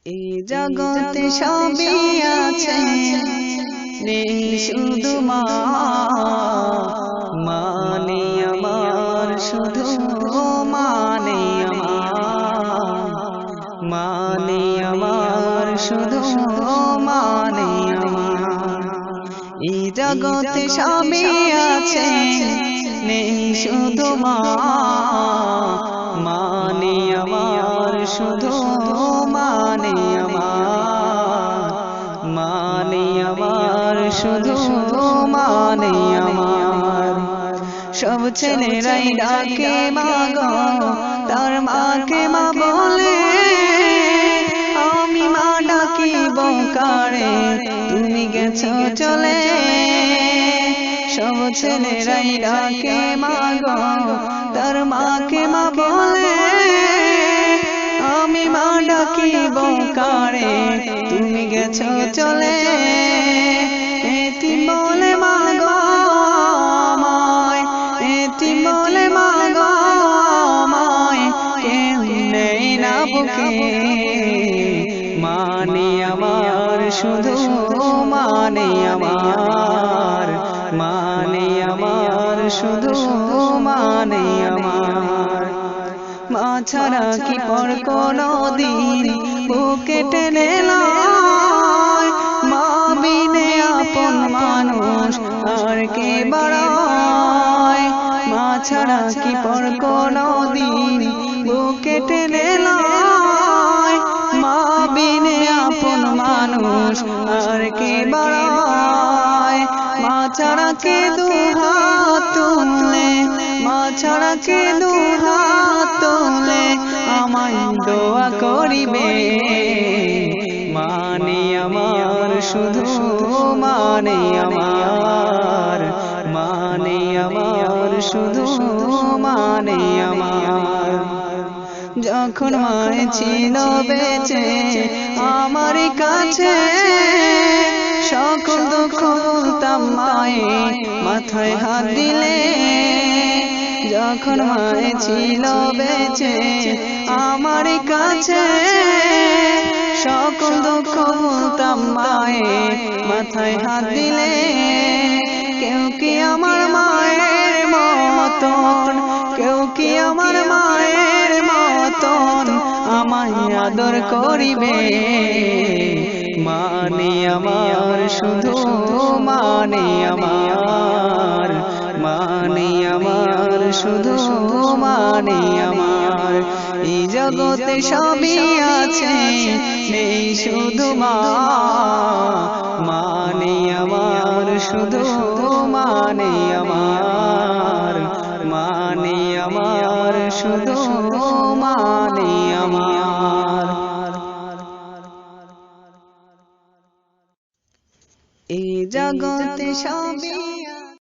এই জগতে সবই আছে, নেই শুধু মা। মানে আমার শুধু মানে আমার, মানে আমার শুধু মানে আমার। এই জগতে সবই আছে, নেই শুধু মা। মানে আমার শুধু মানে আমার, মানে আমার শুধু মানে আমার। সব ছেলেরাই ডাকে মা গো, তার মাকে মা বলে। আমি মা ডাকিব কারে, তুমি গেছো চলে। সব ছেলেরাই ডাকে মা গো, তার মাকে মা বলে। আমি মা ডাকিব কারে, তুমি গেছো চলে। এতিম বলে মা গো আমায়, এতিম বলে মা গো আমায়, কেউ নেই না বুকে। মানে আমার শুধু মানে আমার, মানে আমার শুধু মানে আমার। মা ছাড়া কি পর কোনদিন বুকে টেনে লয়? মা বিনে আপন মানুষ আর কে বাড়ায়? মা ছাড়া কি পর কোনদিন বুকে টেনে লয়? মা বিনে আপন মানুষ আর কে বাড়ায়? মা ছাড়া কে দুহাত তুলে, মা ছাড়া কে দুহাত তুলে আমায় দোয়া করিবে। মানে আমার শুধু মানে আমার, মানে আমার শুধু মানে আমার। যখন মায়ে ছিল বেঁচে আমার কাছে, সকল দুঃখ ভুলতাম মায়ে মাথায় হাত দিলে। যখন মায়ে ছিল বেঁচে আমার কাছে, সকল দুঃখ ভুলতাম মায়ে মাথায় হাত দিলে। কেউ কি আমার মায়ের মতন, কেউ কি আমার মায়ের মতন আমায় আদর করিবে? মানে আমার শুধু মানে আমার, মানে আমার শুধু মানে আমার। এই জগতে সবই আছে, নেই শুধু মা। মানে আমার শুধু মানে আমার, মানে আমার শুধু মানে আমার। এই জগতে সবই